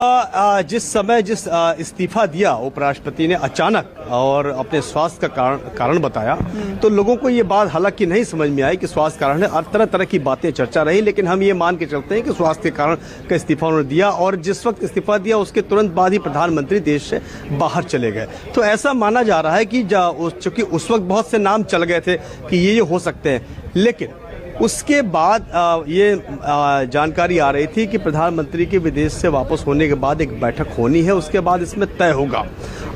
जिस समय इस्तीफा दिया उपराष्ट्रपति ने अचानक और अपने स्वास्थ्य का कारण बताया, तो लोगों को ये बात हालांकि नहीं समझ में आई कि स्वास्थ्य कारण है। और तरह तरह की बातें चर्चा रही, लेकिन हम ये मान के चलते हैं कि स्वास्थ्य के कारण का इस्तीफा उन्होंने दिया। और जिस वक्त इस्तीफा दिया उसके तुरंत बाद ही प्रधानमंत्री देश से बाहर चले गए। तो ऐसा माना जा रहा है कि चूंकि उस वक्त बहुत से नाम चल गए थे कि ये हो सकते हैं, लेकिन उसके बाद ये जानकारी आ रही थी कि प्रधानमंत्री के विदेश से वापस होने के बाद एक बैठक होनी है, उसके बाद इसमें तय होगा।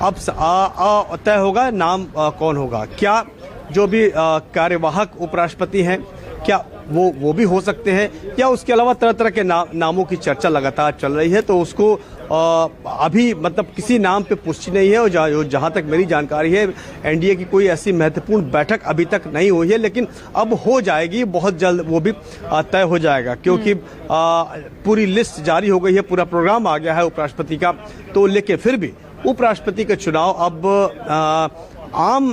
अब तय होगा नाम कौन होगा, क्या जो भी कार्यवाहक उपराष्ट्रपति हैं क्या वो भी हो सकते हैं, या उसके अलावा तरह तरह के नामों की चर्चा लगातार चल रही है। तो उसको अभी मतलब किसी नाम पे पुष्टि नहीं है। और जहां तक मेरी जानकारी है, एनडीए की कोई ऐसी महत्वपूर्ण बैठक अभी तक नहीं हुई है, लेकिन अब हो जाएगी बहुत जल्द, वो भी तय हो जाएगा, क्योंकि पूरी लिस्ट जारी हो गई है, पूरा प्रोग्राम आ गया है उपराष्ट्रपति का। तो लेकिन फिर भी उपराष्ट्रपति का चुनाव अब आम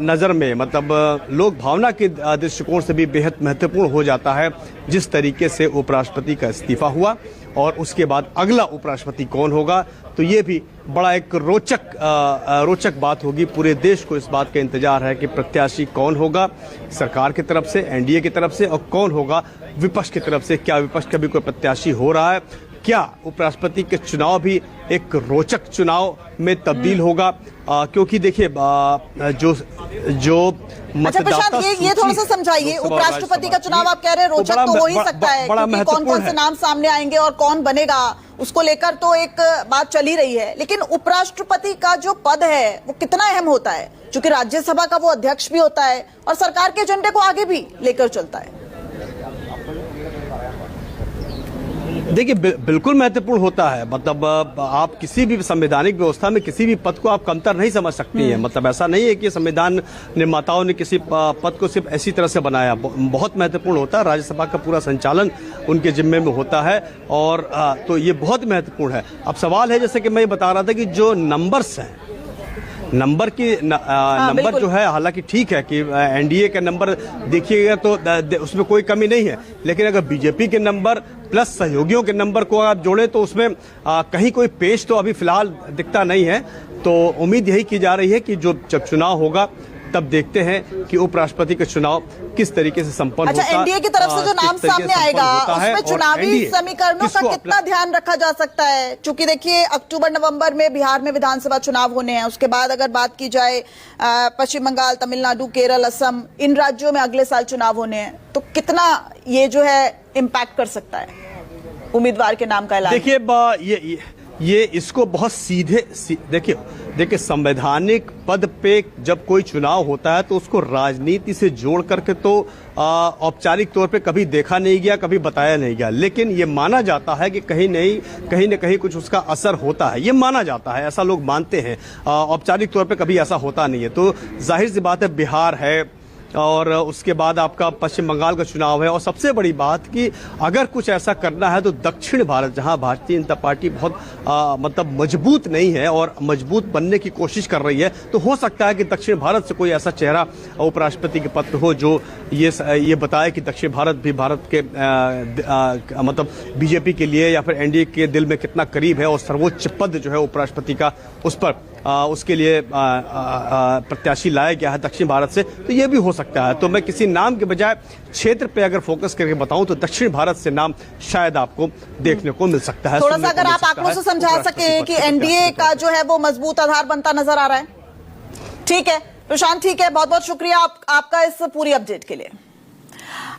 नज़र में मतलब लोक भावना के दृष्टिकोण से भी बेहद महत्वपूर्ण हो जाता है, जिस तरीके से उपराष्ट्रपति का इस्तीफा हुआ और उसके बाद अगला उपराष्ट्रपति कौन होगा। तो ये भी बड़ा एक रोचक बात होगी। पूरे देश को इस बात का इंतजार है कि प्रत्याशी कौन होगा सरकार की तरफ से, एनडीए की तरफ से, और कौन होगा विपक्ष की तरफ से। क्या विपक्ष का भी कोई प्रत्याशी हो रहा है, क्या उपराष्ट्रपति के चुनाव भी एक रोचक चुनाव में तब्दील होगा, क्योंकि देखिए जो मतदाता ये थोड़ा सा समझाइए, उपराष्ट्रपति का चुनाव आप कह रहे हैं रोचक तो हो ही सकता है, क्योंकि कौन कौन से नाम सामने आएंगे और कौन बनेगा उसको लेकर तो एक बात चल ही रही है। लेकिन उपराष्ट्रपति का जो पद है वो कितना अहम होता है, क्योंकि राज्यसभा का वो अध्यक्ष भी होता है और सरकार के एजेंडे को आगे भी लेकर चलता है। देखिए बिल्कुल महत्वपूर्ण होता है। मतलब आप किसी भी संवैधानिक व्यवस्था में किसी भी पद को आप कमतर नहीं समझ सकती हैं। मतलब ऐसा नहीं है कि संविधान निर्माताओं ने किसी पद को सिर्फ ऐसी तरह से बनाया। बहुत महत्वपूर्ण होता है, राज्यसभा का पूरा संचालन उनके जिम्मे में होता है, और तो ये बहुत महत्वपूर्ण है। अब सवाल है, जैसे कि मैं बता रहा था कि जो नंबर्स हैं, नंबर जो है, हालांकि ठीक है कि एनडीए का नंबर देखिएगा तो उसमें कोई कमी नहीं है, लेकिन अगर बीजेपी के नंबर प्लस सहयोगियों के नंबर को आप जोड़ें तो उसमें कहीं कोई पेश तो अभी फिलहाल दिखता नहीं है। तो उम्मीद यही की जा रही है कि जब चुनाव होगा तब देखते हैं कि उपराष्ट्रपति का चुनाव किस तरीके से संपन्न होता है। अच्छा, एनडीए की तरफ से जो नाम सामने आएगा उसमें चुनावी समीकरणों का कितना ध्यान रखा जा सकता है? क्योंकि देखिए अक्टूबर नवंबर में बिहार में विधानसभा चुनाव होने हैं, उसके बाद अगर बात की जाए पश्चिम बंगाल, तमिलनाडु, केरल, असम, इन राज्यों में अगले साल चुनाव होने हैं, तो कितना ये जो है इम्पैक्ट कर सकता है उम्मीदवार के नाम का ऐलान? देखिए ये इसको बहुत सीधे देखिए संवैधानिक पद पे जब कोई चुनाव होता है तो उसको राजनीति से जोड़ करके तो औपचारिक तौर पे कभी देखा नहीं गया, कभी बताया नहीं गया, लेकिन ये माना जाता है कि कहीं न कहीं कुछ उसका असर होता है। ये माना जाता है, ऐसा लोग मानते हैं। औपचारिक तौर पे कभी ऐसा होता नहीं है। तो जाहिर सी बात है, बिहार है और उसके बाद आपका पश्चिम बंगाल का चुनाव है, और सबसे बड़ी बात कि अगर कुछ ऐसा करना है तो दक्षिण भारत, जहां भारतीय जनता पार्टी बहुत मतलब मजबूत नहीं है और मजबूत बनने की कोशिश कर रही है, तो हो सकता है कि दक्षिण भारत से कोई ऐसा चेहरा उपराष्ट्रपति के पद हो जो ये बताए कि दक्षिण भारत भी भारत के मतलब बीजेपी के लिए या फिर एनडीए के दिल में कितना करीब है, और सर्वोच्च पद जो है उपराष्ट्रपति का उस पर उसके लिए प्रत्याशी लाया गया है दक्षिण भारत से। तो ये भी हो सकता है। तो मैं किसी नाम के बजाय क्षेत्र पे अगर फोकस करके बताऊं तो दक्षिण भारत से नाम शायद आपको देखने को मिल सकता है। थोड़ा सा अगर आप आंकड़ों से समझा सके कि एनडीए का जो है वो मजबूत आधार बनता नजर आ रहा है। ठीक है प्रशांत, ठीक है, बहुत बहुत शुक्रिया आपका इस पूरी अपडेट के लिए।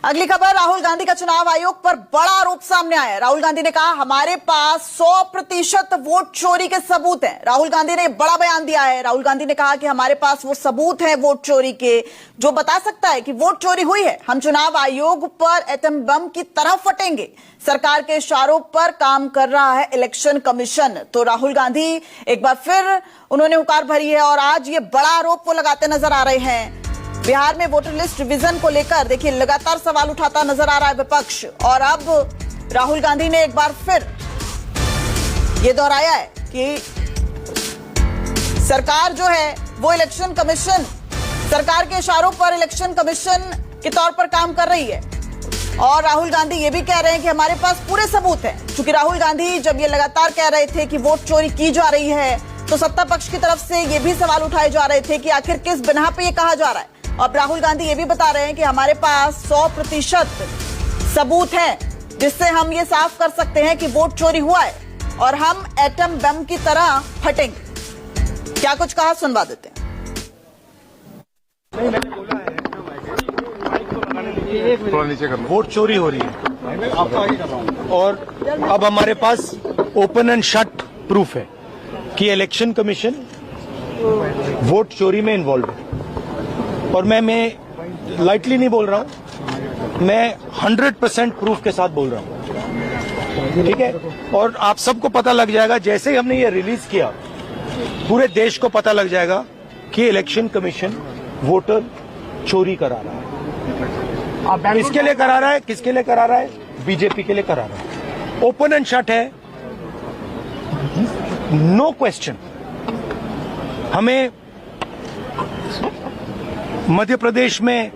अगली खबर, राहुल गांधी का चुनाव आयोग पर बड़ा आरोप सामने आया है। राहुल गांधी ने कहा हमारे पास 100% वोट चोरी के सबूत हैं। राहुल गांधी ने बड़ा बयान दिया है। राहुल गांधी ने कहा कि हमारे पास वो सबूत हैं वोट चोरी के जो बता सकता है कि वोट चोरी हुई है। हम चुनाव आयोग पर एटम बम की तरह फटेंगे। सरकार के इशारों पर काम कर रहा है इलेक्शन कमीशन। तो राहुल गांधी एक बार फिर उन्होंने हुकार भरी है और आज ये बड़ा आरोप वो लगाते नजर आ रहे हैं। बिहार में वोटर लिस्ट रिवीजन को लेकर देखिए लगातार सवाल उठाता नजर आ रहा है विपक्ष, और अब राहुल गांधी ने एक बार फिर ये दोहराया है कि सरकार जो है वो इलेक्शन कमीशन, सरकार के इशारों पर इलेक्शन कमीशन के तौर पर काम कर रही है। और राहुल गांधी ये भी कह रहे हैं कि हमारे पास पूरे सबूत हैं, क्योंकि राहुल गांधी जब ये लगातार कह रहे थे कि वोट चोरी की जा रही है तो सत्ता पक्ष की तरफ से ये भी सवाल उठाए जा रहे थे कि आखिर किस बिना पे ये कहा जा रहा है। अब राहुल गांधी ये भी बता रहे हैं कि हमारे पास 100% सबूत है जिससे हम ये साफ कर सकते हैं कि वोट चोरी हुआ है और हम एटम बम की तरह फटेंगे। क्या कुछ कहा, सुनवा देते हैं। वोट चोरी हो रही है और अब हमारे पास ओपन एंड शट प्रूफ है कि इलेक्शन कमीशन वोट चोरी में इन्वॉल्व है। और मैं लाइटली नहीं बोल रहा हूं, मैं 100% प्रूफ के साथ बोल रहा हूं, ठीक है। और आप सबको पता लग जाएगा जैसे ही हमने ये रिलीज किया, पूरे देश को पता लग जाएगा कि इलेक्शन कमीशन वोटर चोरी करा रहा है। किसके लिए करा रहा है? किसके लिए करा रहा है? बीजेपी के लिए करा रहा है। ओपन एंड शट है, नो क्वेश्चन। हमें मध्य प्रदेश में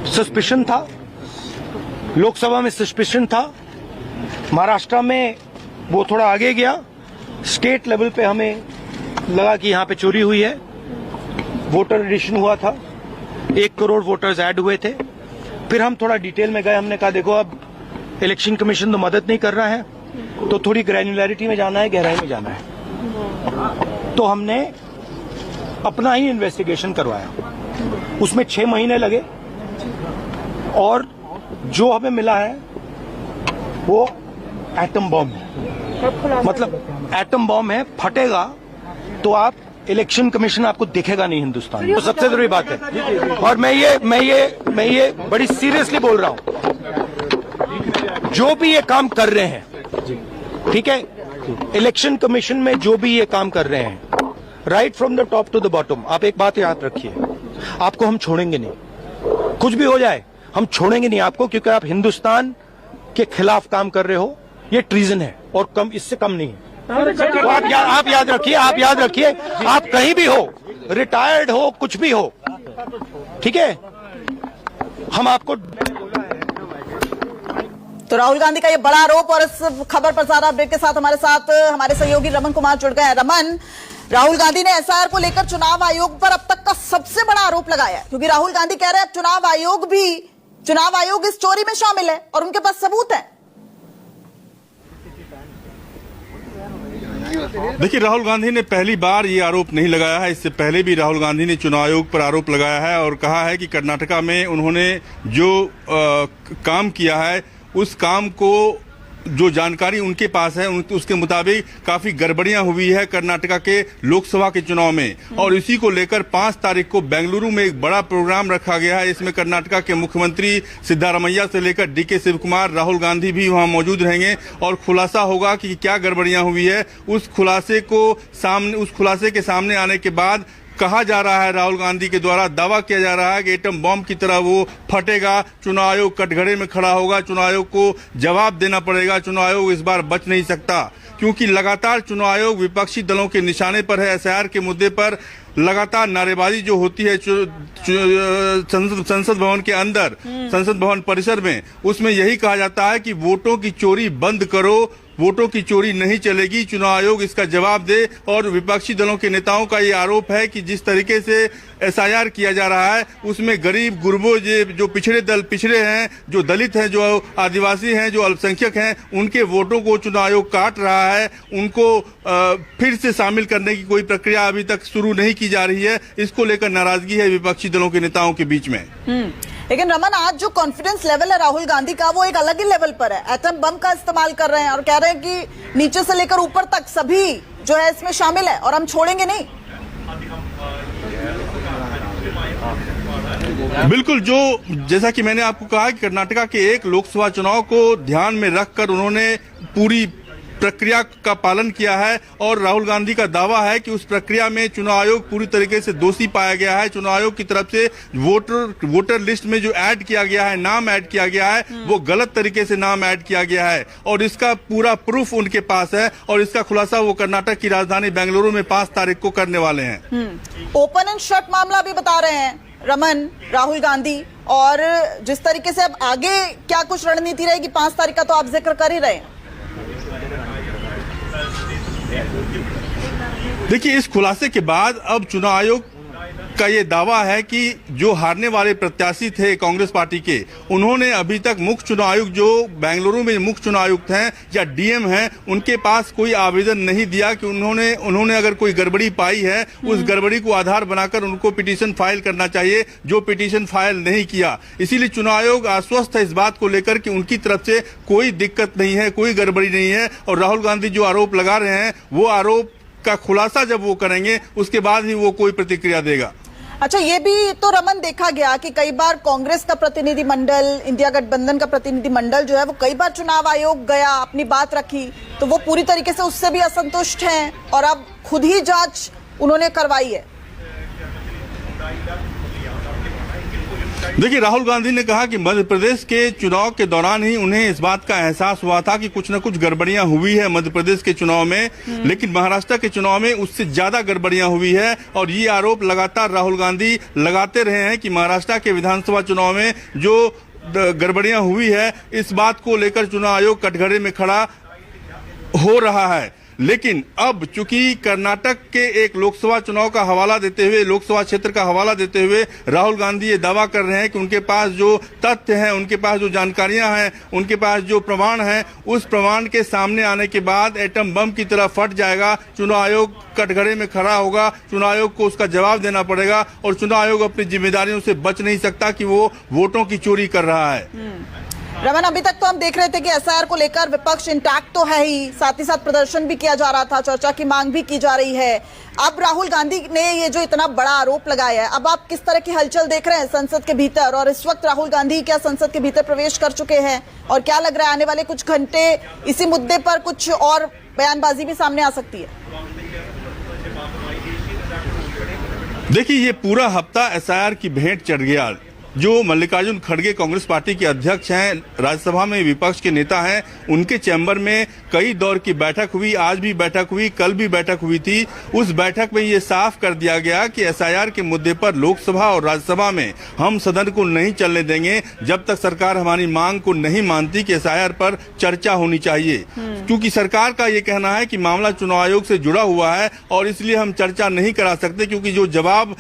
सस्पिशन था, लोकसभा में सस्पिशन था, महाराष्ट्र में वो थोड़ा आगे गया, स्टेट लेवल पे हमें लगा कि यहां पे चोरी हुई है। वोटर एडिशन हुआ था, 1 करोड़ वोटर्स ऐड हुए थे। फिर हम थोड़ा डिटेल में गए, हमने कहा देखो अब इलेक्शन कमीशन तो मदद नहीं कर रहा है, तो थोड़ी ग्रैन्युलैरिटी में जाना है, गहराई में जाना है। तो हमने अपना ही इन्वेस्टिगेशन करवाया, उसमें 6 महीने लगे और जो हमें मिला है वो एटम बॉम्ब है। मतलब एटम बॉम्ब है, फटेगा तो आप इलेक्शन कमीशन आपको दिखेगा नहीं हिंदुस्तान में। तो सबसे जरूरी बात है। और मैं ये बड़ी सीरियसली बोल रहा हूं, जो भी ये काम कर रहे हैं, ठीक है, इलेक्शन कमीशन में जो भी ये काम कर रहे हैं, right from the top to the bottom, आप एक बात याद रखिए, आपको हम छोड़ेंगे नहीं। कुछ भी हो जाए हम छोड़ेंगे नहीं आपको, क्योंकि आप हिंदुस्तान के खिलाफ काम कर रहे हो। ये ट्रीजन है और कम, इससे कम नहीं है। तो आप याद रखिए, आप कहीं भी हो, रिटायर्ड हो, कुछ भी हो, ठीक है, हम आपको। तो राहुल गांधी का ये बड़ा आरोप, और इस खबर पर ज्यादा अपडेट के साथ हमारे सहयोगी रमन कुमार जुड़ गए हैं। रमन, राहुल गांधी ने एसआईआर को लेकर चुनाव आयोग पर अब तक का सबसे बड़ा आरोप लगाया है, क्योंकि राहुल गांधी कह रहे हैं चुनाव आयोग इस चोरी में शामिल है और उनके पास सबूत है। देखिए, राहुल गांधी ने पहली बार ये आरोप नहीं लगाया है। इससे पहले भी राहुल गांधी ने चुनाव आयोग पर आरोप लगाया है और कहा है कि कर्नाटका में उन्होंने जो काम किया है, उस काम को जो जानकारी उनके पास है उसके मुताबिक काफी गड़बड़ियां हुई है कर्नाटका के लोकसभा के चुनाव में। और इसी को लेकर 5 तारीख को बेंगलुरु में एक बड़ा प्रोग्राम रखा गया है। इसमें कर्नाटका के मुख्यमंत्री सिद्धारमैया से लेकर डीके शिव कुमार, राहुल गांधी भी वहां मौजूद रहेंगे और खुलासा होगा कि क्या गड़बड़ियां हुई है। उस खुलासे के सामने आने के बाद कहा जा रहा है, राहुल गांधी के द्वारा दावा किया जा रहा है कि एटम बॉम्ब की तरह वो फटेगा, चुनाव आयोग कटघरे में खड़ा होगा, चुनाव आयोग को जवाब देना पड़ेगा, चुनाव आयोग इस बार बच नहीं सकता। क्योंकि लगातार चुनाव आयोग विपक्षी दलों के निशाने पर है। एसआईआर के मुद्दे पर लगातार नारेबाजी जो होती है संसद भवन के अंदर, संसद भवन परिसर में, उसमें यही कहा जाता है कि वोटों की चोरी बंद करो, वोटों की चोरी नहीं चलेगी, चुनाव आयोग इसका जवाब दे। और विपक्षी दलों के नेताओं का ये आरोप है कि जिस तरीके से एसआईआर किया जा रहा है, उसमें गरीब गुरबों, जो पिछड़े हैं, जो दलित हैं, जो आदिवासी हैं, जो अल्पसंख्यक हैं, उनके वोटों को चुनाव आयोग काट रहा है। उनको फिर से शामिल करने की कोई प्रक्रिया अभी तक शुरू नहीं की जा रही है। इसको लेकर नाराजगी है विपक्षी दलों के नेताओं के बीच में। लेकिन रमन, आज जो कॉन्फिडेंस लेवल है राहुल गांधी का, वो एक अलग ही लेवल पर है। एटम बम का इस्तेमाल कर रहे हैं और कह रहे हैं कि नीचे से लेकर ऊपर तक सभी जो है इसमें शामिल है और हम छोड़ेंगे नहीं। बिल्कुल, जो जैसा कि मैंने आपको कहा कि कर्नाटका के एक लोकसभा चुनाव को ध्यान में रखकर उन्होंने पूरी प्रक्रिया का पालन किया है। और राहुल गांधी का दावा है कि उस प्रक्रिया में चुनाव आयोग पूरी तरीके से दोषी पाया गया है। चुनाव आयोग की तरफ से वोटर लिस्ट में जो ऐड किया गया है, नाम ऐड किया गया है, वो गलत तरीके से नाम ऐड किया गया है और इसका पूरा प्रूफ उनके पास है। और इसका खुलासा वो कर्नाटक की राजधानी बेंगलुरु में 5 तारीख को करने वाले हैं। ओपन एंड शट मामला भी बता रहे हैं रमन, राहुल गांधी, और जिस तरीके से अब आगे क्या कुछ रणनीति रहेगी 5 तारीख का तो आप जिक्र कर ही रहे हैं। देखिए, इस खुलासे के बाद अब चुनाव आयोग का ये दावा है कि जो हारने वाले प्रत्याशी थे कांग्रेस पार्टी के, उन्होंने अभी तक मुख्य चुनाव आयुक्त जो बेंगलुरु में मुख्य चुनाव आयुक्त हैं या डीएम हैं, उनके पास कोई आवेदन नहीं दिया कि उन्होंने अगर कोई गड़बड़ी पाई है उस गड़बड़ी को आधार बनाकर उनको पिटीशन फाइल करना चाहिए, जो पिटीशन फाइल नहीं किया। इसीलिए चुनाव आयोग आश्वस्त है इस बात को लेकर कि उनकी तरफ से कोई दिक्कत नहीं है, कोई गड़बड़ी नहीं है। और राहुल गांधी जो आरोप लगा रहे हैं वो आरोप का खुलासा जब वो करेंगे उसके बाद ही वो कोई प्रतिक्रिया देगा। अच्छा, ये भी तो रमन देखा गया कि कई बार कांग्रेस का प्रतिनिधि मंडल, इंडिया गठबंधन का प्रतिनिधि मंडल जो है वो कई बार चुनाव आयोग गया, अपनी बात रखी, तो वो पूरी तरीके से उससे भी असंतुष्ट हैं और अब खुद ही जांच उन्होंने करवाई है। देखिए, राहुल गांधी ने कहा कि मध्य प्रदेश के चुनाव के दौरान ही उन्हें इस बात का एहसास हुआ था कि कुछ न कुछ गड़बड़ियां हुई है मध्य प्रदेश के चुनाव में, लेकिन महाराष्ट्र के चुनाव में उससे ज्यादा गड़बड़ियां हुई है। और ये आरोप लगातार राहुल गांधी लगाते रहे हैं कि महाराष्ट्र के विधानसभा चुनाव में जो गड़बड़ियां हुई है, इस बात को लेकर चुनाव आयोग कटघरे में खड़ा हो रहा है। लेकिन अब चूंकि कर्नाटक के एक लोकसभा चुनाव का हवाला देते हुए, लोकसभा क्षेत्र का हवाला देते हुए राहुल गांधी ये दावा कर रहे हैं कि उनके पास जो तथ्य हैं, उनके पास जो जानकारियां हैं, उनके पास जो प्रमाण हैं, उस प्रमाण के सामने आने के बाद एटम बम की तरह फट जाएगा। चुनाव आयोग कटघरे में खड़ा होगा, चुनाव आयोग को उसका जवाब देना पड़ेगा और चुनाव आयोग अपनी जिम्मेदारियों से बच नहीं सकता कि वो वोटों की चोरी कर रहा है। रमन, अभी तक तो हम देख रहे थे कि एसआईआर को लेकर विपक्ष इंटैक्ट तो है ही, साथ ही साथ प्रदर्शन भी किया जा रहा था, चर्चा की मांग भी की जा रही है। अब राहुल गांधी ने ये जो इतना बड़ा आरोप लगाया है, अब आप किस तरह की हलचल देख रहे हैं संसद के भीतर, और इस वक्त राहुल गांधी क्या संसद के भीतर प्रवेश कर चुके हैं, और क्या लग रहा है आने वाले कुछ घंटे इसी मुद्दे पर कुछ और बयानबाजी भी सामने आ सकती है? देखिए, ये पूरा हफ्ता एसआईआर की भेंट चढ़ गया। जो मल्लिकार्जुन खड़गे कांग्रेस पार्टी के अध्यक्ष हैं, राज्यसभा में विपक्ष के नेता हैं, उनके चैम्बर में कई दौर की बैठक हुई, आज भी बैठक हुई, कल भी बैठक हुई थी। उस बैठक में ये साफ कर दिया गया कि एसआईआर के मुद्दे पर लोकसभा और राज्यसभा में हम सदन को नहीं चलने देंगे जब तक सरकार हमारी मांग को नहीं मानती कि एसआईआर पर चर्चा होनी चाहिए। क्योंकि सरकार का ये कहना है कि मामला चुनाव आयोग से जुड़ा हुआ है और इसलिए हम चर्चा नहीं करा सकते, क्योंकि जो जवाब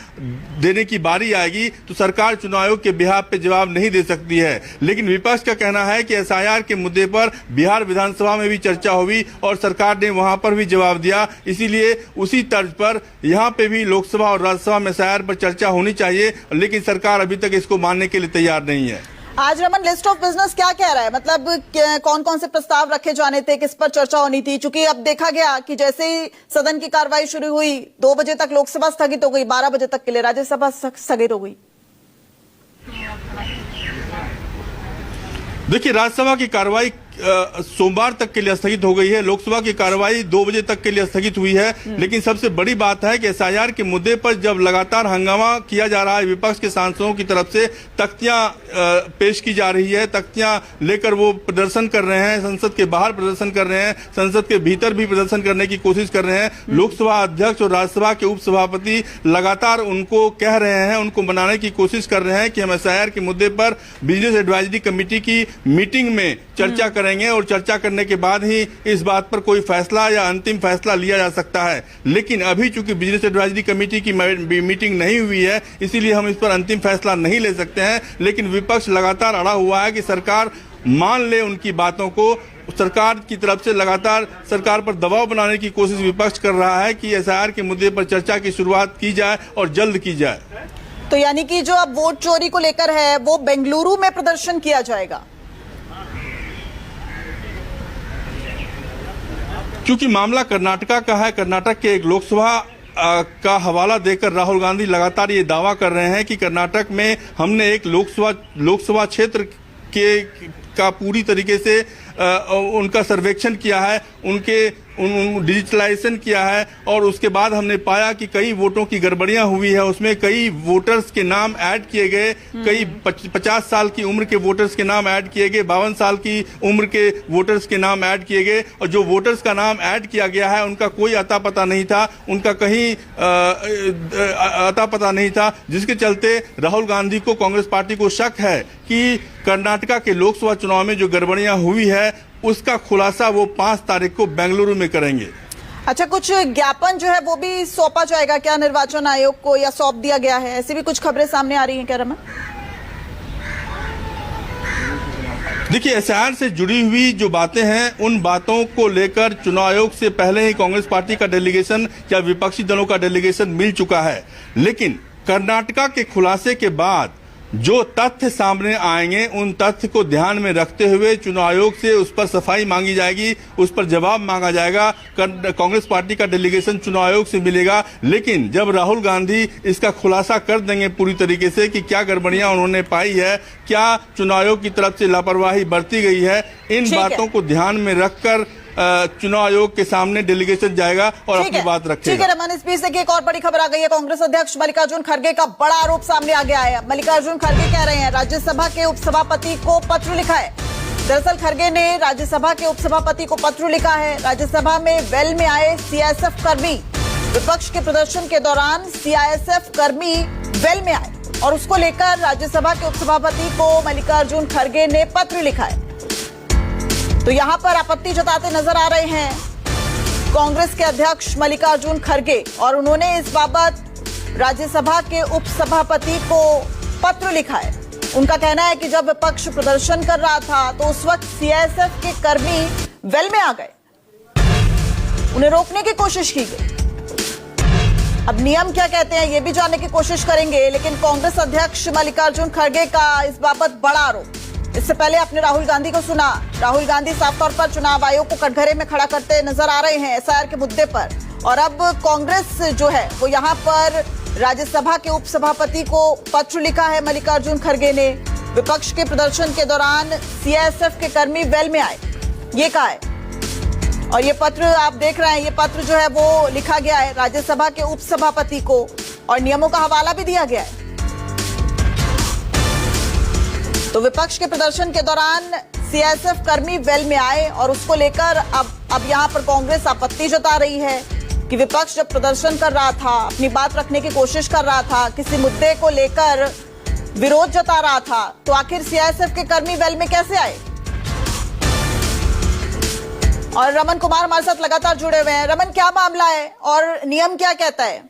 देने की बारी आएगी तो सरकार चुनाव आयोग के बिहार पे जवाब नहीं दे सकती है। लेकिन विपक्ष का कहना है कि एसआईआर के मुद्दे पर बिहार विधानसभा में भी चर्चा हुई और सरकार ने वहां पर भी जवाब दिया, इसीलिए उसी तर्ज पर यहां पे भी लोकसभा और राज्यसभा में एसआईआर पर चर्चा होनी चाहिए, लेकिन सरकार अभी तक इसको मानने के लिए तैयार नहीं है। आज रमन, लिस्ट ऑफ बिजनेस क्या कह रहा है, मतलब कौन कौन से प्रस्ताव रखे जाने थे, किस पर चर्चा होनी थी? चूंकि अब देखा गया कि जैसे ही सदन की कार्रवाई शुरू हुई 2 बजे तक लोकसभा स्थगित हो गई, 12 बजे तक के लिए राज्यसभा स्थगित हो गई। देखिए, राज्यसभा की कार्रवाई सोमवार तक के लिए स्थगित हो गई है, लोकसभा की कार्रवाई 2 बजे तक के लिए स्थगित हुई है। लेकिन सबसे बड़ी बात है कि एसआईआर के मुद्दे पर जब लगातार हंगामा किया जा रहा है, विपक्ष के सांसदों की तरफ से तख्तियां पेश की जा रही है, तख्तियां लेकर वो प्रदर्शन कर रहे हैं, संसद के बाहर प्रदर्शन कर रहे हैं, संसद के भीतर भी प्रदर्शन करने की कोशिश कर रहे हैं। लोकसभा अध्यक्ष और राज्यसभा के उपसभापति लगातार उनको कह रहे हैं, उनको मनाने की कोशिश कर रहे हैं कि हम एसआईआर के मुद्दे पर बिजनेस एडवाइजरी कमेटी की मीटिंग में चर्चा करेंगे और चर्चा करने के बाद ही इस बात पर कोई फैसला या अंतिम फैसला लिया जा सकता है। लेकिन अभी चूंकि बिजनेस एडवाइजरी कमेटी की मीटिंग नहीं हुई है, इसीलिए हम इस पर अंतिम फैसला नहीं ले सकते हैं। लेकिन विपक्ष लगातार अड़ा हुआ है कि सरकार मान ले उनकी बातों को। सरकार की तरफ से लगातार सरकार पर दबाव बनाने की कोशिश विपक्ष कर रहा है कि एसआईआर के मुद्दे पर चर्चा की शुरुआत की जाए और जल्द की जाए। तो यानी कि जो अब वोट चोरी को लेकर है वो बेंगलुरु में प्रदर्शन किया जाएगा। क्योंकि मामला कर्नाटका का है, कर्नाटक के एक लोकसभा का हवाला देकर राहुल गांधी लगातार ये दावा कर रहे हैं कि कर्नाटक में हमने एक लोकसभा क्षेत्र का पूरी तरीके से उनका सर्वेक्षण किया है, उनके डिजिटलाइजेशन किया है और उसके बाद हमने पाया कि कई वोटों की गड़बड़ियां हुई है। उसमें कई वोटर्स के नाम ऐड किए गए, कई 50 साल की उम्र के वोटर्स के नाम ऐड किए गए, 52 साल की उम्र के वोटर्स के नाम ऐड किए गए और जो वोटर्स का नाम ऐड किया गया है उनका कोई अता पता नहीं था, उनका कहीं अता पता नहीं था, जिसके चलते राहुल गांधी को, कांग्रेस पार्टी को शक है कि कर्नाटका के लोकसभा चुनाव में जो गड़बड़ियां हुई है उसका खुलासा वो 5 तारीख को बेंगलुरु में करेंगे। अच्छा, कुछ ज्ञापन जो है वो भी सौंपा जाएगा क्या निर्वाचन आयोग को, या सौंप दिया गया है? ऐसी भी कुछ खबरें सामने आ रही हैं क्या रमन? देखिए, एसआईआर से जुड़ी हुई जो बातें हैं उन बातों को लेकर चुनाव आयोग से पहले ही कांग्रेस पार्टी का डेलीगेशन या विपक्षी दलों का डेलीगेशन मिल चुका है, लेकिन कर्नाटका के खुलासे के बाद जो तथ्य सामने आएंगे उन तथ्य को ध्यान में रखते हुए चुनाव आयोग से उस पर सफाई मांगी जाएगी, उस पर जवाब मांगा जाएगा। कांग्रेस पार्टी का डेलीगेशन चुनाव आयोग से मिलेगा, लेकिन जब राहुल गांधी इसका खुलासा कर देंगे पूरी तरीके से कि क्या गड़बड़ियां उन्होंने पाई है, क्या चुनाव आयोग की तरफ से लापरवाही बरती गई है, इन बातों को ध्यान में रखकर चुनाव आयोग के सामने डेलीगेशन जाएगा और अपनी बात रखेगा। ठीक है रमन, इस बीच देखिए एक और बड़ी खबर आ गई है। कांग्रेस अध्यक्ष मल्लिकार्जुन खड़गे का बड़ा आरोप सामने आ गया है। मल्लिकार्जुन खड़गे कह रहे हैं राज्यसभा के उपसभापति को पत्र लिखा है। दरअसल खड़गे ने राज्यसभा के उपसभापति को पत्र लिखा है। राज्यसभा में वेल में आए सीआईएसएफ कर्मी, विपक्ष के प्रदर्शन के दौरान सीआईएसएफ कर्मी वेल में आए और उसको लेकर राज्यसभा के उपसभापति को मल्लिकार्जुन खड़गे ने पत्र लिखा है। तो यहां पर आपत्ति जताते नजर आ रहे हैं कांग्रेस के अध्यक्ष मल्लिकार्जुन खड़गे और उन्होंने इस बाबत राज्यसभा के उपसभापति को पत्र लिखा है। उनका कहना है कि जब विपक्ष प्रदर्शन कर रहा था तो उस वक्त सीआईएसएफ के कर्मी वेल में आ गए, उन्हें रोकने की कोशिश की गई। अब नियम क्या कहते हैं ये भी जानने की कोशिश करेंगे, लेकिन कांग्रेस अध्यक्ष मल्लिकार्जुन खड़गे का इस बाबत बड़ा आरोप। इससे पहले आपने राहुल गांधी को सुना। राहुल गांधी साफ तौर पर चुनाव आयोग को कटघरे में खड़ा करते नजर आ रहे हैं एसआईआर के मुद्दे पर, और अब कांग्रेस जो है वो यहां पर राज्यसभा के उपसभापति को पत्र लिखा है मल्लिकार्जुन खड़गे ने। विपक्ष के प्रदर्शन के दौरान सीआईएसएफ के कर्मी वेल में आए, ये कहा है। और ये पत्र आप देख रहे हैं, ये पत्र जो है वो लिखा गया है राज्यसभा के उपसभापति को और नियमों का हवाला भी दिया गया है। तो विपक्ष के प्रदर्शन के दौरान सीआईएसएफ कर्मी वेल में आए और उसको लेकर अब यहां पर कांग्रेस आपत्ति जता रही है कि विपक्ष जब प्रदर्शन कर रहा था, अपनी बात रखने की कोशिश कर रहा था, किसी मुद्दे को लेकर विरोध जता रहा था, तो आखिर सीआईएसएफ के कर्मी वेल में कैसे आए? और रमन कुमार हमारे साथ लगातार जुड़े हुए हैं। रमन, क्या मामला है और नियम क्या कहता है?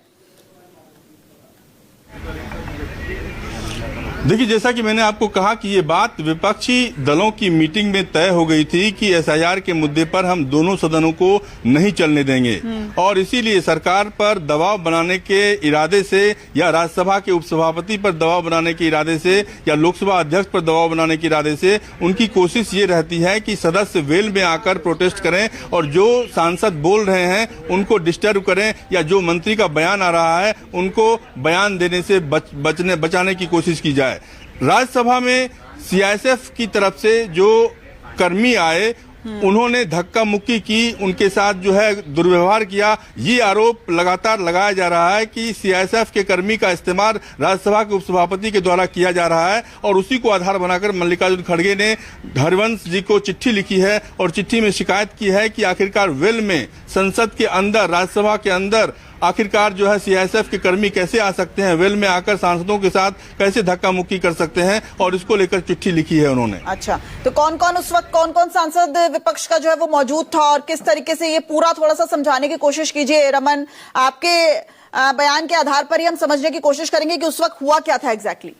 देखिए, जैसा कि मैंने आपको कहा कि ये बात विपक्षी दलों की मीटिंग में तय हो गई थी कि एसआईआर के मुद्दे पर हम दोनों सदनों को नहीं चलने देंगे और इसीलिए सरकार पर दबाव बनाने के इरादे से या राज्यसभा के उपसभापति पर दबाव बनाने के इरादे से या लोकसभा अध्यक्ष पर दबाव बनाने के इरादे से उनकी कोशिश ये रहती है कि सदस्य वेल में आकर प्रोटेस्ट करें और जो सांसद बोल रहे हैं उनको डिस्टर्ब करें या जो मंत्री का बयान आ रहा है उनको बयान देने से बचाने की कोशिश की जाए। राज्यसभा में सीआईएसएफ की तरफ से जो कर्मी आए उन्होंने धक्का मुक्की की, उनके साथ जो है दुर्व्यवहार किया, ये आरोप लगातार लगाया जा रहा है कि सीआईएसएफ के कर्मी का इस्तेमाल राज्यसभा के उपसभापति के द्वारा किया जा रहा है और उसी को आधार बनाकर मल्लिकार्जुन खड़गे ने हरिवंश जी को चिट्ठी लिखी है और चिट्ठी में शिकायत की है कि आखिरकार वेल में संसद के अंदर, राज्यसभा के अंदर आखिरकार जो है सीआईएसएफ के कर्मी कैसे आ सकते हैं, वेल में आकर सांसदों के साथ कैसे धक्का मुक्की कर सकते हैं, और इसको लेकर चिट्ठी लिखी है उन्होंने। अच्छा, तो कौन कौन उस वक्त कौन कौन सांसद विपक्ष का जो है वो मौजूद था और किस तरीके से ये पूरा थोड़ा सा समझाने की कोशिश कीजिए रमन। आपके बयान के आधार पर ही हम समझने की कोशिश करेंगे कि उस वक्त हुआ क्या था एग्जैक्टली।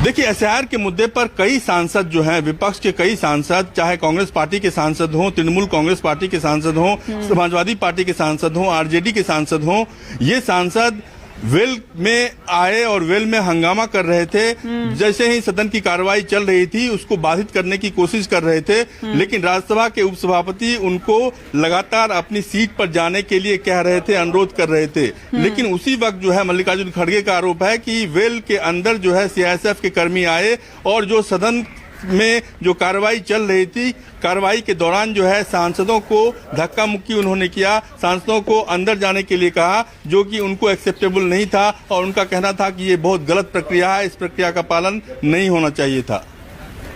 देखिए, एसआईआर के मुद्दे पर कई सांसद जो हैं, विपक्ष के कई सांसद, चाहे कांग्रेस पार्टी के सांसद हों, तृणमूल कांग्रेस पार्टी के सांसद हों, समाजवादी पार्टी के सांसद हों, आरजेडी के सांसद हों, ये सांसद वेल में आए और वेल में हंगामा कर रहे थे। जैसे ही सदन की कार्रवाई चल रही थी उसको बाधित करने की कोशिश कर रहे थे, लेकिन राज्यसभा के उपसभापति उनको लगातार अपनी सीट पर जाने के लिए कह रहे थे, अनुरोध कर रहे थे। लेकिन उसी वक्त जो है मल्लिकार्जुन खड़गे का आरोप है कि वेल के अंदर जो है सीआईएसएफ के कर्मी आए और जो सदन में जो कार्रवाई चल रही थी, कार्रवाई के दौरान जो है सांसदों को धक्का मुक्की उन्होंने किया, सांसदों को अंदर जाने के लिए कहा, जो कि उनको एक्सेप्टेबल नहीं था और उनका कहना था कि ये बहुत गलत प्रक्रिया है, इस प्रक्रिया का पालन नहीं होना चाहिए था।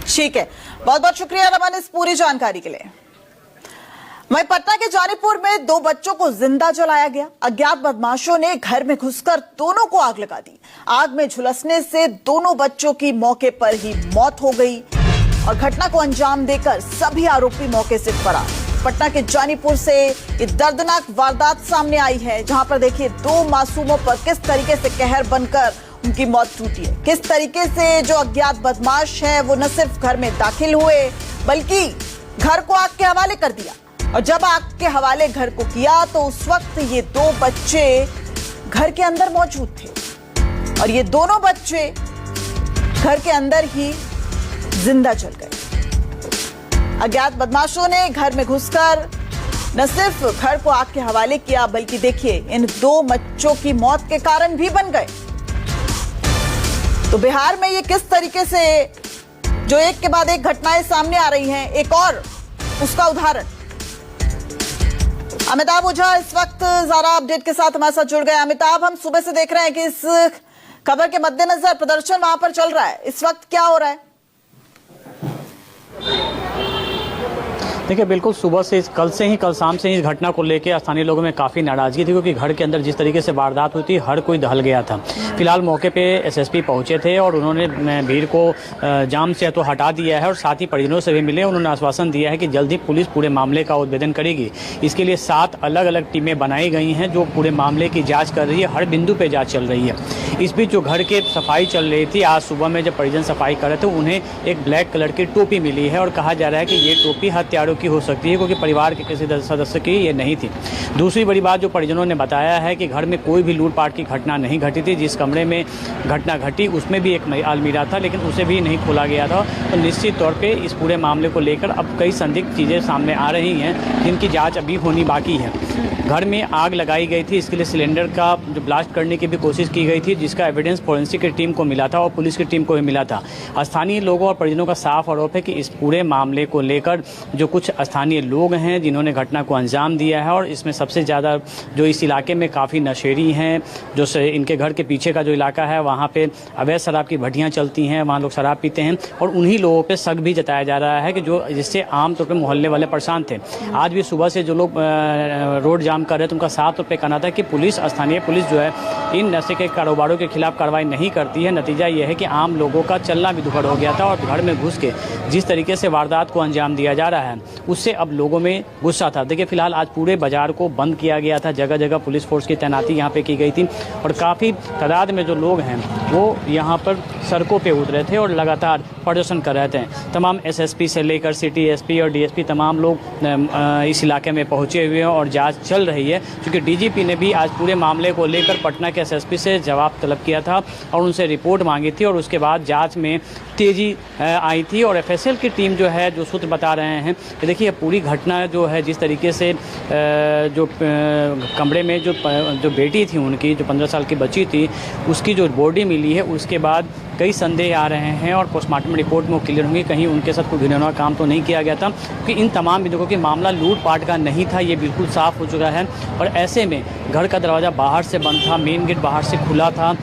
ठीक है, बहुत बहुत शुक्रिया रमन इस पूरी जानकारी के लिए। वहीं पटना के जानीपुर में 2 बच्चों को जिंदा जलाया गया। अज्ञात बदमाशों ने घर में घुसकर दोनों को आग लगा दी। आग में झुलसने से दोनों बच्चों की मौके पर ही मौत हो गई और घटना को अंजाम देकर सभी आरोपी मौके से फरार। पटना के जानीपुर से ये दर्दनाक वारदात सामने आई है, जहां पर देखिए 2 मासूमों पर किस तरीके से कहर बनकर उनकी मौत टूटी है। किस तरीके से जो अज्ञात बदमाश है वो न सिर्फ घर में दाखिल हुए बल्कि घर को आग के हवाले कर दिया, और जब आग के हवाले घर को किया तो उस वक्त ये 2 बच्चे घर के अंदर मौजूद थे और ये दोनों बच्चे घर के अंदर ही जिंदा जल गए। अज्ञात बदमाशों ने घर में घुसकर न सिर्फ घर को आग के हवाले किया बल्कि देखिए इन 2 बच्चों की मौत के कारण भी बन गए। तो बिहार में ये किस तरीके से जो एक के बाद एक घटनाएं सामने आ रही हैं, एक और उसका उदाहरण। अमिताभ ओझा इस वक्त ज़ारा अपडेट के साथ हमारे साथ जुड़ गए। अमिताभ, हम सुबह से देख रहे हैं कि इस खबर के मद्देनजर प्रदर्शन वहां पर चल रहा है, इस वक्त क्या हो रहा है? देखिए, बिल्कुल सुबह से कल शाम से ही इस घटना को लेकर स्थानीय लोगों में काफ़ी नाराजगी थी, क्योंकि घर के अंदर जिस तरीके से वारदात हुई थी हर कोई दहल गया था। फिलहाल मौके पे एसएसपी पहुंचे थे और उन्होंने भीड़ को जाम से तो हटा दिया है और साथ ही परिजनों से भी मिले। उन्होंने आश्वासन दिया है कि जल्द ही पुलिस पूरे मामले का उद्भेदन करेगी। इसके लिए 7 अलग अलग टीमें बनाई गई हैं जो पूरे मामले की जाँच कर रही है, हर बिंदु पर जाँच चल रही है। इस बीच जो घर के सफाई चल रही थी, आज सुबह में जब परिजन सफाई कर रहे थे उन्हें एक ब्लैक कलर की टोपी मिली है और कहा जा रहा है कि ये टोपी हत्यारों की हो सकती है, क्योंकि परिवार के किसी सदस्य की ये नहीं थी। दूसरी बड़ी बात जो परिजनों ने बताया है कि घर में कोई भी लूटपाट की घटना नहीं घटी थी। जिस कमरे में घटना घटी उसमें भी एक अलमीरा था, लेकिन उसे भी नहीं खोला गया था। तो निश्चित तौर पे इस पूरे मामले को लेकर अब कई संदिग्ध चीज़ें सामने आ रही हैं जिनकी जाँच अभी होनी बाकी है। घर में आग लगाई गई थी, इसके लिए सिलेंडर का जो ब्लास्ट करने की भी कोशिश की गई थी, जिसका एविडेंस फोरेंसिक की टीम को मिला था और पुलिस की टीम को भी मिला था। स्थानीय लोगों और परिजनों का साफ आरोप है कि इस पूरे मामले को लेकर जो कुछ स्थानीय लोग हैं जिन्होंने घटना को अंजाम दिया है, और इसमें सबसे ज़्यादा जो इस इलाके में काफ़ी नशेड़ी हैं, जो इनके घर के पीछे का जो इलाका है वहाँ पे अवैध शराब की भट्टियाँ चलती हैं, वहाँ लोग शराब पीते हैं, और उन्हीं लोगों पे शक भी जताया जा रहा है कि जो जिससे आमतौर पर मोहल्ले वाले परेशान थे। आज भी सुबह से जो लोग रोड जाम कर रहे थे उनका साफ तौर पर कहना था कि पुलिस, स्थानीय पुलिस जो है इन नशे के कारोबारों के खिलाफ कार्रवाई नहीं करती है। नतीजा यह है कि आम लोगों का चलना भी दुभर हो गया था और घर में घुस के जिस तरीके से वारदात को अंजाम दिया जा रहा है उससे अब लोगों में गुस्सा था। देखिए, फिलहाल आज पूरे बाजार को बंद किया गया था, जगह जगह पुलिस फोर्स की तैनाती यहाँ पे की गई थी और काफ़ी तादाद में जो लोग हैं वो यहाँ पर सड़कों पे उतरे थे और लगातार प्रदर्शन कर रहे थे। तमाम एसएसपी से लेकर सिटी एसपी और डीएसपी तमाम लोग इस इलाके में पहुँचे हुए हैं और जाँच चल रही है, क्योंकि डीजीपी ने भी आज पूरे मामले को लेकर पटना के एसएसपी से जवाब तलब किया था और उनसे रिपोर्ट मांगी थी और उसके बाद जांच में तेज़ी आई थी। और एफएसएल की टीम जो है, जो सूत्र बता रहे हैं कि देखिए पूरी घटना जो है, जिस तरीके से जो कमरे में जो बेटी थी उनकी, जो 15 साल की बच्ची थी, उसकी जो बॉडी मिली है उसके बाद कई संदेह आ रहे हैं और पोस्टमार्टम रिपोर्ट में वो क्लियर होंगे कहीं उनके साथ कोई घिनौना काम तो नहीं किया गया था, क्योंकि इन तमाम बिंदुओं कि मामला लूटपाट का नहीं था, ये बिल्कुल साफ हो चुका है। और ऐसे में घर का दरवाज़ा बाहर से बंद था, मेन गेट बाहर से खुला था।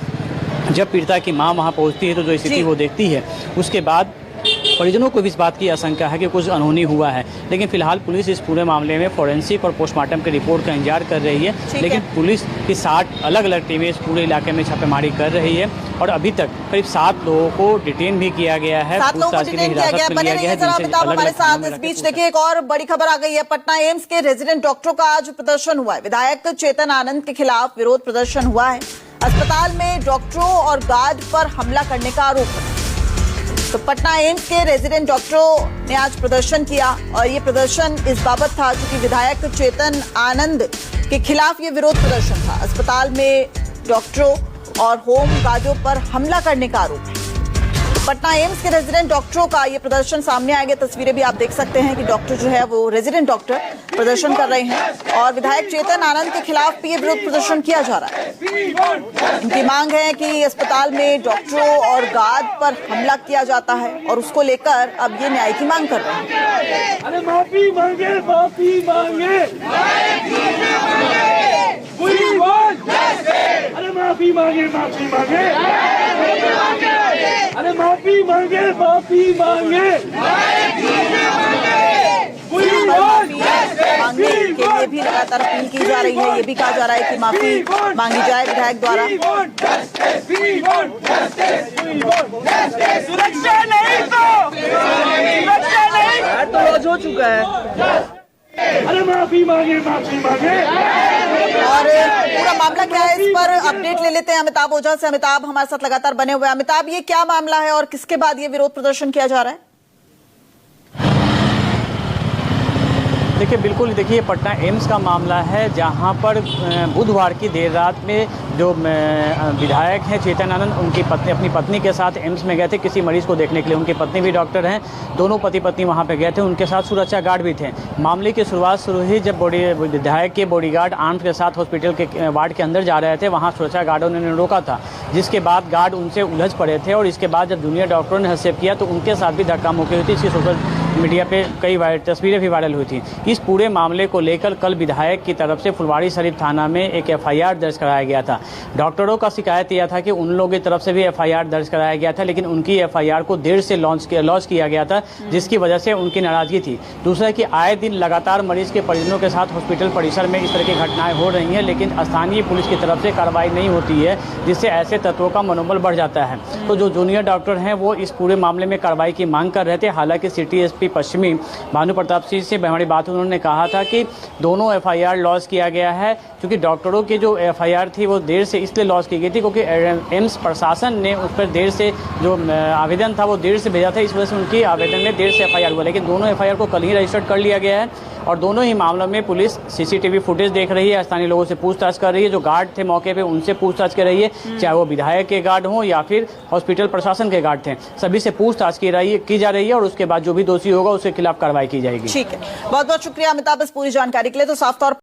जब पीड़िता की मां वहां पहुंचती है तो जो स्थिति वो देखती है, उसके बाद परिजनों को भी इस बात की आशंका है कि कुछ अनहोनी हुआ है। लेकिन फिलहाल पुलिस इस पूरे मामले में फोरेंसिक और पोस्टमार्टम की रिपोर्ट का इंतजार कर रही है। लेकिन पुलिस की 60 अलग अलग टीमें इस पूरे इलाके में छापेमारी कर रही है और अभी तक करीब 7 लोगों को डिटेन भी किया गया है, पूछताछ के लिए हिरासत में लिया गया है। हमारे साथ इस बीच देखिए एक और बड़ी खबर आ गई है। पटना एम्स के रेजिडेंट डॉक्टरों का आज प्रदर्शन हुआ है। विधायक चेतन आनंद के खिलाफ विरोध प्रदर्शन हुआ है। अस्पताल में डॉक्टरों और गार्ड पर हमला करने का आरोप है। तो पटना एम्स के रेजिडेंट डॉक्टरों ने आज प्रदर्शन किया और ये प्रदर्शन इस बाबत था क्योंकि विधायक चेतन आनंद के खिलाफ ये विरोध प्रदर्शन था। अस्पताल में डॉक्टरों और होम गार्डों पर हमला करने का आरोप है। पटना एम्स के रेजिडेंट डॉक्टरों का ये प्रदर्शन सामने आएगा। तस्वीरें भी आप देख सकते हैं कि डॉक्टर जो है वो रेजिडेंट डॉक्टर प्रदर्शन कर रहे हैं और विधायक चेतन आनंद के खिलाफ भी ये विरोध प्रदर्शन किया जा रहा है। इनकी मांग है कि अस्पताल में डॉक्टरों और गार्ड पर हमला किया जाता है और उसको लेकर अब ये न्याय की मांग कर रहे हैं। अरे माफी मांगे, माफी मांगे, अरे माफी मांगे, माफी मांगे, अरे माफी मांगे, माफी मांगे, मांगने के लिए भी लगातार अपील की जा रही है। ये भी कहा जा रहा है कि माफी मांगी जाए विधायक द्वारा। सुरक्षा नहीं तो सुरक्षा नहीं तो लॉन्च हो चुका है। अरे माफी मांगे, माफी मांगे। और पूरा मामला क्या है, इस पर अपडेट ले लेते हैं अमिताभ ओझा से। अमिताभ हमारे साथ लगातार बने हुए हैं। अमिताभ, ये क्या मामला है और किसके बाद ये विरोध प्रदर्शन किया जा रहा है? देखिए, बिल्कुल देखिए, पटना एम्स का मामला है जहां पर बुधवार की देर रात में जो विधायक हैं चेतन आनंद, उनकी पत्नी अपनी पत्नी के साथ एम्स में गए थे किसी मरीज को देखने के लिए। उनकी पत्नी भी डॉक्टर हैं, दोनों पति पत्नी वहां पे गए थे, उनके साथ सुरक्षा गार्ड भी थे। मामले की शुरुआत शुरू हुई जब विधायक के बॉडीगार्ड आर्म्स के साथ हॉस्पिटल के वार्ड के अंदर जा रहे थे। वहाँ सुरक्षा गार्डों ने रोका था, जिसके बाद गार्ड उनसे उलझ पड़े थे और इसके बाद जब जूनियर डॉक्टरों ने हस्तक्षेप किया तो उनके साथ भी धक्का मुक्की हुई थी। इसकी सोशल मीडिया पे कई तस्वीरें भी वायरल हुई थी। इस पूरे मामले को लेकर कल विधायक की तरफ से फुलवारी शरीफ थाना में एक एफआईआर दर्ज कराया गया था। डॉक्टरों का शिकायत यह था कि उन लोगों की तरफ से भी एफआईआर दर्ज कराया गया था, लेकिन उनकी एफआईआर को देर से लॉन्च किया गया था, जिसकी वजह से उनकी नाराजगी थी। दूसरा कि आए दिन लगातार मरीज के परिजनों के साथ हॉस्पिटल परिसर में इस तरह की घटनाएं हो रही हैं, लेकिन स्थानीय पुलिस की तरफ से कार्रवाई नहीं होती है, जिससे ऐसे तत्वों का मनोबल बढ़ जाता है। तो जो जूनियर डॉक्टर हैं वो इस पूरे मामले में कार्रवाई की मांग कर रहे थे। हालांकि सिटी एसपी पश्चिमी भानु प्रताप सिंह से हमारी बात उन्होंने कहा था कि दोनों एफआईआर लॉन्च किया गया है, क्योंकि डॉक्टरों की जो एफआईआर थी वो देर से इसलिए लॉन्च की गई थी क्योंकि एम्स प्रशासन ने उस पर देर से जो आवेदन था वो देर से भेजा था, इस वजह से उनकी आवेदन में देर से एफआईआर हुआ। लेकिन दोनों एफआईआर को कल ही रजिस्टर्ड कर लिया गया है और दोनों ही मामलों में पुलिस सीसीटीवी फुटेज देख रही है, स्थानीय लोगों से पूछताछ कर रही है, जो गार्ड थे मौके पे उनसे पूछताछ कर रही है, चाहे वो विधायक के गार्ड हों या फिर हॉस्पिटल प्रशासन के गार्ड थे, सभी से पूछताछ की जा रही है और उसके बाद जो भी दोषी होगा उसके खिलाफ कार्रवाई की जाएगी। ठीक है, बहुत बहुत शुक्रिया अमिताभ इस पूरी जानकारी के लिए। तो साफ तौर